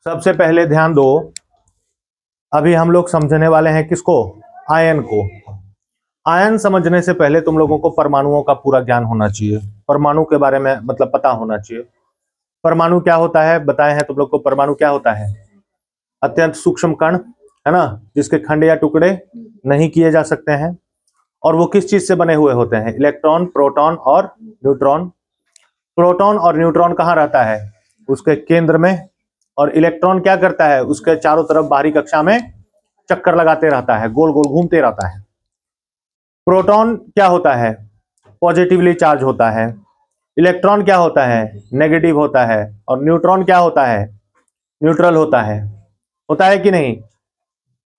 सबसे पहले ध्यान दो, अभी हम लोग समझने वाले हैं किसको? आयन को। आयन समझने से पहले तुम लोगों को परमाणुओं का पूरा ज्ञान होना चाहिए, परमाणु के बारे में मतलब पता होना चाहिए। परमाणु क्या होता है बताए हैं तुम लोग को? परमाणु क्या होता है? अत्यंत सूक्ष्म कण, है ना, जिसके खंड या टुकड़े नहीं किए जा सकते हैं। और वो किस चीज से बने हुए होते हैं? इलेक्ट्रॉन, प्रोटॉन और न्यूट्रॉन। प्रोटॉन और न्यूट्रॉन कहाँ रहता है? उसके केंद्र में। और इलेक्ट्रॉन क्या करता है? उसके चारों तरफ बाहरी कक्षा में चक्कर लगाते रहता है, गोल गोल घूमते रहता है। प्रोटॉन क्या होता है? पॉजिटिवली चार्ज होता है। इलेक्ट्रॉन क्या होता है? नेगेटिव होता है। और न्यूट्रॉन क्या होता है? न्यूट्रल होता है। होता है कि नहीं?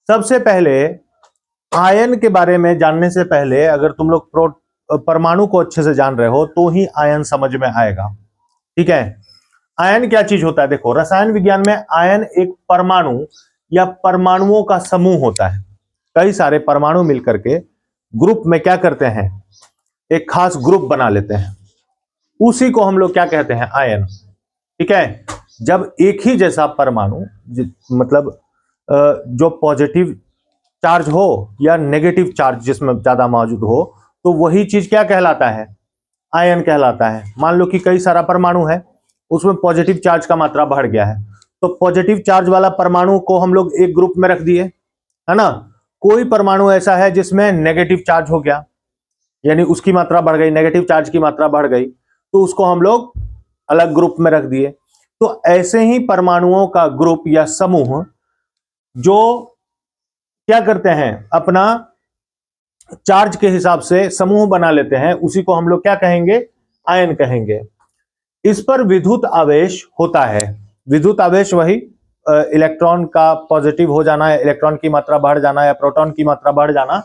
सबसे पहले आयन के बारे में जानने से पहले अगर तुम लोग परमाणु को अच्छे से जान रहे हो तो ही आयन समझ में आएगा। ठीक है? आयन क्या चीज होता है? देखो, रसायन विज्ञान में आयन एक परमाणु या परमाणुओं का समूह होता है। कई सारे परमाणु मिलकर के ग्रुप में क्या करते हैं? एक खास ग्रुप बना लेते हैं। उसी को हम लोग क्या कहते हैं? आयन। ठीक है? जब एक ही जैसा परमाणु मतलब जो पॉजिटिव चार्ज हो या नेगेटिव चार्ज जिसमें ज्यादा मौजूद हो, तो वही चीज क्या कहलाता है? आयन कहलाता है। मान लो कि कई सारा परमाणु है, उसमें पॉजिटिव चार्ज का मात्रा बढ़ गया है, तो पॉजिटिव चार्ज वाला परमाणु को हम लोग एक ग्रुप में रख दिए, है ना। कोई परमाणु ऐसा है जिसमें नेगेटिव चार्ज हो गया, यानी उसकी मात्रा बढ़ गई, नेगेटिव चार्ज की मात्रा बढ़ गई, तो उसको हम लोग अलग ग्रुप में रख दिए। तो ऐसे ही परमाणुओं का ग्रुप या समूह जो क्या करते हैं? अपना चार्ज के हिसाब से समूह बना लेते हैं, उसी को हम लोग क्या कहेंगे? आयन कहेंगे। इस पर विद्युत आवेश होता है। विद्युत आवेश वही इलेक्ट्रॉन का पॉजिटिव हो जाना, या इलेक्ट्रॉन की मात्रा बढ़ जाना, या प्रोटॉन की मात्रा बढ़ जाना,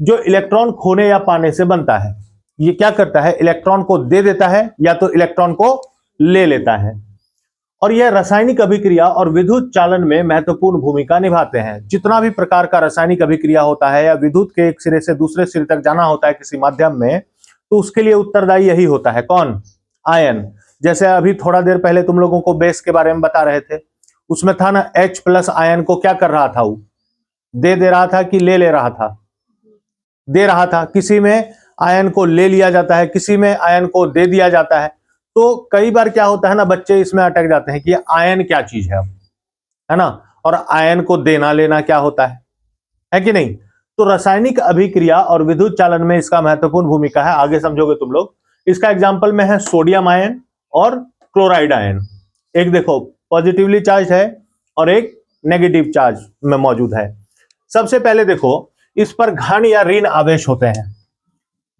जो इलेक्ट्रॉन खोने या पाने से बनता है। ये क्या करता है? इलेक्ट्रॉन को दे देता है या तो इलेक्ट्रॉन को ले लेता है। और यह रासायनिक अभिक्रिया और विद्युत चालन में महत्वपूर्ण भूमिका निभाते हैं। जितना भी प्रकार का रासायनिक अभिक्रिया होता है या विद्युत के एक सिरे से दूसरे सिरे तक जाना होता है किसी माध्यम में, तो उसके लिए उत्तरदायी यही होता है। कौन? आयन। जैसे अभी थोड़ा देर पहले तुम लोगों को बेस के बारे में बता रहे थे, उसमें था ना H+ आयन को क्या कर रहा था? वो दे रहा था कि ले रहा था? दे रहा था। किसी में आयन को ले लिया जाता है, किसी में आयन को दे दिया जाता है। तो कई बार क्या होता है ना, बच्चे इसमें अटक जाते हैं कि आयन क्या चीज है ना, और आयन को देना लेना क्या होता है कि नहीं। तो रासायनिक अभिक्रिया और विद्युत चालन में इसका महत्वपूर्ण भूमिका है, आगे समझोगे तुम लोग। इसका एग्जाम्पल में है सोडियम आयन और क्लोराइड आयन। एक देखो पॉजिटिवली चार्ज है और एक नेगेटिव चार्ज में मौजूद है। सबसे पहले देखो, इस पर धन या ऋण आवेश होते हैं।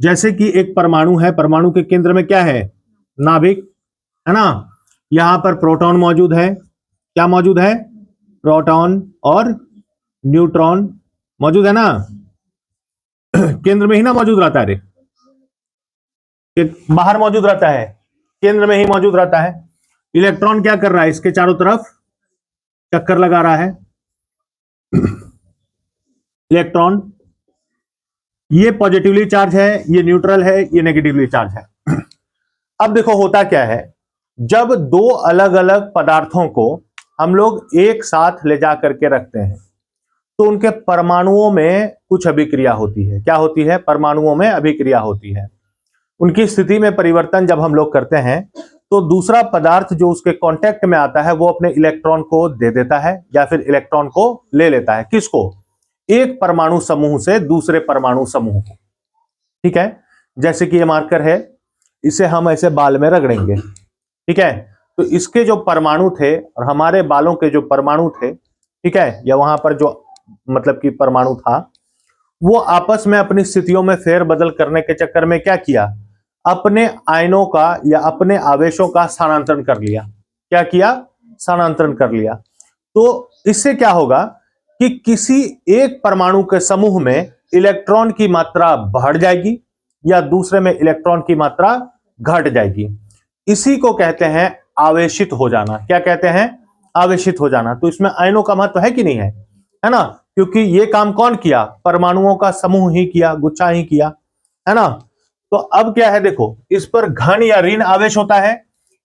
जैसे कि एक परमाणु है, परमाणु के केंद्र में क्या है? नाभिक, है ना। यहां पर प्रोटॉन मौजूद है। क्या मौजूद है? प्रोटॉन और न्यूट्रॉन मौजूद है ना। केंद्र में ही ना मौजूद रहता है, बाहर मौजूद रहता है, केंद्र में ही मौजूद रहता है। इलेक्ट्रॉन क्या कर रहा है? इसके चारों तरफ चक्कर लगा रहा है। इलेक्ट्रॉन ये पॉजिटिवली चार्ज है, ये न्यूट्रल है, ये नेगेटिवली चार्ज है। अब देखो होता क्या है, जब दो अलग अलग पदार्थों को हम लोग एक साथ ले जा करके रखते हैं, तो उनके परमाणुओं में कुछ अभिक्रिया होती है। क्या होती है? परमाणुओं में अभिक्रिया होती है। उनकी स्थिति में परिवर्तन जब हम लोग करते हैं, तो दूसरा पदार्थ जो उसके कांटेक्ट में आता है, वो अपने इलेक्ट्रॉन को दे देता है या फिर इलेक्ट्रॉन को ले लेता है। किसको? एक परमाणु समूह से दूसरे परमाणु समूह को। ठीक है? जैसे कि ये मार्कर है, इसे हम ऐसे बाल में रगड़ेंगे। ठीक है? तो इसके जो परमाणु थे और हमारे बालों के जो परमाणु थे, ठीक है, या वहां पर जो मतलब कि परमाणु था, वो आपस में अपनी स्थितियों में फेरबदल करने के चक्कर में क्या किया? अपने आयनों का या अपने आवेशों का स्थानांतरण कर लिया। क्या किया? स्थानांतरण कर लिया। तो इससे क्या होगा कि किसी एक परमाणु के समूह में इलेक्ट्रॉन की मात्रा बढ़ जाएगी या दूसरे में इलेक्ट्रॉन की मात्रा घट जाएगी। इसी को कहते हैं आवेशित हो जाना। क्या कहते हैं? आवेशित हो जाना। तो इसमें आयनों का महत्व है कि नहीं है ना, क्योंकि ये काम कौन किया? परमाणुओं का समूह ही किया, गुच्छा ही किया, है ना। तो अब क्या है, देखो, इस पर धन या ऋण आवेश होता है।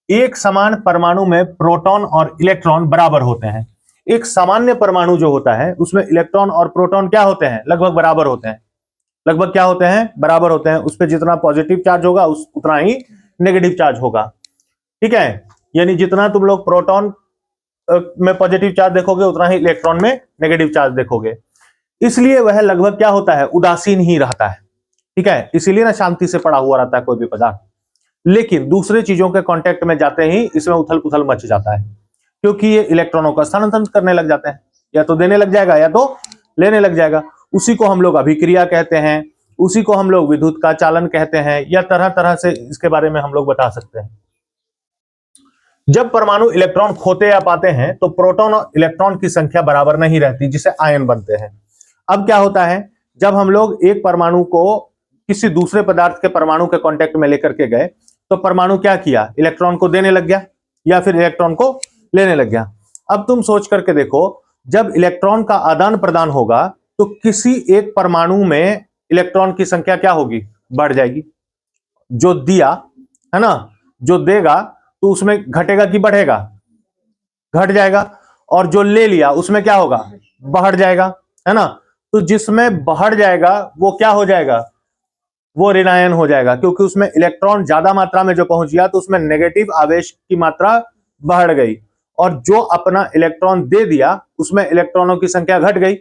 एक समान परमाणु में प्रोटॉन और इलेक्ट्रॉन बराबर होते हैं। एक सामान्य परमाणु जो होता है उसमें इलेक्ट्रॉन और प्रोटॉन क्या होते हैं, लगभग बराबर होते हैं। लगभग क्या होते हैं, बराबर होते हैं। उस पर जितना पॉजिटिव चार्ज होगा उतना ही नेगेटिव चार्ज होगा। ठीक है, यानी जितना तुम लोग प्रोटॉन में पॉजिटिव चार्ज देखोगे उतना ही इलेक्ट्रॉन में नेगेटिव चार्ज देखोगे। इसलिए वह लगभग क्या होता है, उदासीन ही रहता है। ठीक है, इसीलिए ना शांति से पड़ा हुआ रहता है कोई भी पदार्थ। लेकिन दूसरे चीजों के कांटेक्ट में जाते ही इसमें उथल पुथल मच जाता है, क्योंकि ये इलेक्ट्रॉनों का स्थानांतरण करने लग जाते हैं, या तो देने लग जाएगा या तो लेने लग जाएगा। उसी को हम लोग अभिक्रिया कहते हैं, उसी को हम लोग विद्युत का चालन कहते हैं, या तरह तरह से इसके बारे में हम लोग बता सकते हैं। जब परमाणु इलेक्ट्रॉन खोते या पाते हैं तो प्रोटॉन और इलेक्ट्रॉन की संख्या बराबर नहीं रहती, जिससे आयन बनते हैं। अब क्या होता है, जब हम लोग एक परमाणु को किसी दूसरे पदार्थ के परमाणु के कांटेक्ट में लेकर के गए तो परमाणु क्या किया, इलेक्ट्रॉन को देने लग गया या फिर इलेक्ट्रॉन को लेने लग गया। अब तुम सोच करके देखो, जब इलेक्ट्रॉन का आदान प्रदान होगा तो किसी एक परमाणु में इलेक्ट्रॉन की संख्या क्या होगी, बढ़ जाएगी। जो दिया है ना, जो देगा तो उसमें घटेगा कि बढ़ेगा, घट जाएगा। और जो ले लिया उसमें क्या होगा, बढ़ जाएगा, है ना। तो जिसमें बढ़ जाएगा वो क्या हो जाएगा, वो ऋणायन हो जाएगा, क्योंकि उसमें इलेक्ट्रॉन ज्यादा मात्रा में जो पहुंच गया तो उसमें नेगेटिव आवेश की मात्रा बढ़ गई, और जो अपना इलेक्ट्रॉन दे दिया उसमें इलेक्ट्रॉनों की संख्या घट गई,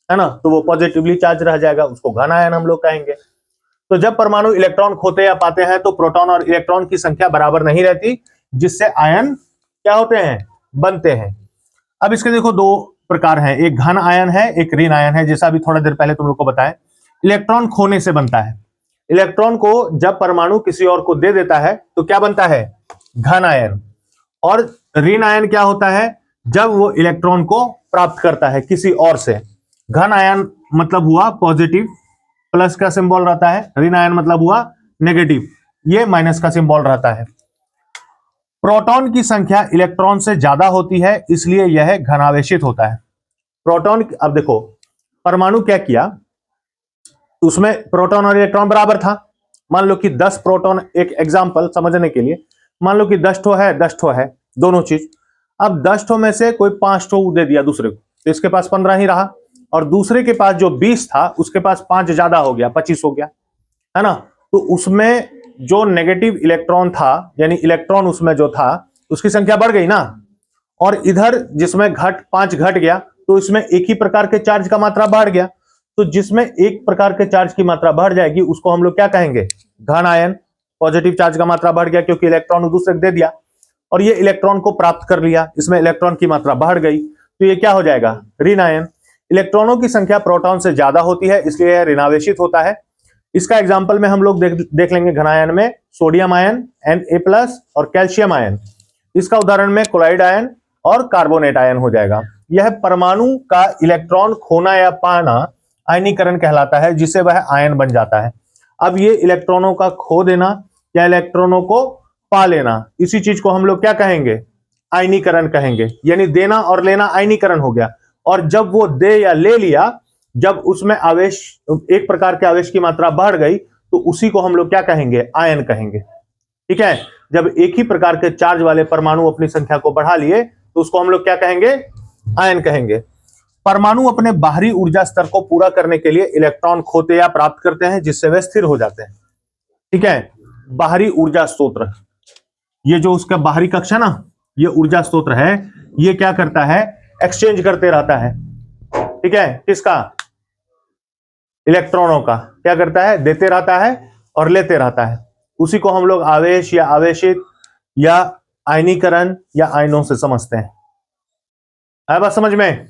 है ना, तो वो पॉजिटिवली चार्ज रह जाएगा, उसको घन आयन हम लोग कहेंगे। तो जब परमाणु इलेक्ट्रॉन खोते या पाते हैं तो प्रोटॉन और इलेक्ट्रॉन की संख्या बराबर नहीं रहती, जिससे आयन क्या होते हैं, बनते हैं। अब इसके देखो दो प्रकार हैं, एक घन आयन है, एक ऋण आयन है। जैसा अभी थोड़ा देर पहले तुम लोग को बताया, इलेक्ट्रॉन खोने से बनता है। इलेक्ट्रॉन को जब परमाणु किसी और को दे देता है तो क्या बनता है, घन आयन। और ऋण आयन क्या होता है, जब वो इलेक्ट्रॉन को प्राप्त करता है किसी और से। घन आयन मतलब हुआ पॉजिटिव, प्लस का सिंबल रहता है। ऋण आयन मतलब हुआ नेगेटिव, ये माइनस का सिंबल रहता है। प्रोटॉन की संख्या इलेक्ट्रॉन से ज्यादा होती है, इसलिए यह घनावेशित होता है। प्रोटॉन, अब देखो परमाणु क्या किया, उसमें प्रोटॉन और इलेक्ट्रॉन बराबर था। मान लो कि 10 प्रोटॉन, एक एग्जांपल समझने के लिए, मान लो कि 10 ठो है, 10 ठो है दोनों चीज। अब 10 ठो में से कोई 5 ठो दे दिया दूसरे को, तो इसके पास 15 ही रहा, और दूसरे के पास जो 20 था उसके पास 5 ज्यादा हो गया, 25 हो गया, है ना। तो उसमें जो नेगेटिव इलेक्ट्रॉन था, यानी इलेक्ट्रॉन उसमें जो था उसकी संख्या बढ़ गई ना। और इधर जिसमें 5 घट गया तो इसमें एक ही प्रकार के चार्ज का मात्रा बढ़ गया। तो जिसमें एक प्रकार के चार्ज की मात्रा बढ़ जाएगी उसको हम लोग क्या कहेंगे, घन आयन। पॉजिटिव चार्ज का मात्रा बढ़ गया क्योंकि इलेक्ट्रॉन दूसरे को दे दिया, और ये इलेक्ट्रॉन को प्राप्त कर लिया, इसमें इलेक्ट्रॉन की मात्रा बढ़ गई, तो ये क्या हो जाएगा, ऋण आयन। इलेक्ट्रॉनों की संख्या प्रोटॉन से ज्यादा होती है, इसलिए यह ऋणावेशित होता है। इसका एग्जाम्पल में हम लोग देख लेंगे घन आयन में सोडियम आयन Na+ और कैल्शियम आयन। इसका उदाहरण में क्लोराइड आयन और कार्बोनेट आयन हो जाएगा। यह परमाणु का इलेक्ट्रॉन खोना या पाना आयनीकरण कहलाता है, जिससे वह आयन बन जाता है। अब ये इलेक्ट्रॉनों का खो देना या इलेक्ट्रॉनों को पा लेना, इसी चीज को हम लोग क्या कहेंगे, आयनीकरण कहेंगे। यानी देना और लेना आयनीकरण हो गया। और जब वो दे या ले लिया, जब उसमें आवेश, एक प्रकार के आवेश की मात्रा बढ़ गई, तो उसी को हम लोग क्या कहेंगे, आयन कहेंगे। ठीक है, जब एक ही प्रकार के चार्ज वाले परमाणु अपनी संख्या को बढ़ा लिए तो उसको हम लोग क्या कहेंगे, आयन कहेंगे। परमाणु अपने बाहरी ऊर्जा स्तर को पूरा करने के लिए इलेक्ट्रॉन खोते या प्राप्त करते हैं, जिससे वे स्थिर हो जाते हैं। ठीक है, बाहरी ऊर्जा स्रोत, ये जो उसका बाहरी कक्ष है ना, ये ऊर्जा स्रोत है, ये क्या करता है, एक्सचेंज करते रहता है। ठीक है, किसका, इलेक्ट्रॉनों का। क्या करता है, देते रहता है और लेते रहता है। उसी को हम लोग आवेश या आवेशित या आयनीकरण या आयनों से समझते हैं। है बात समझ में।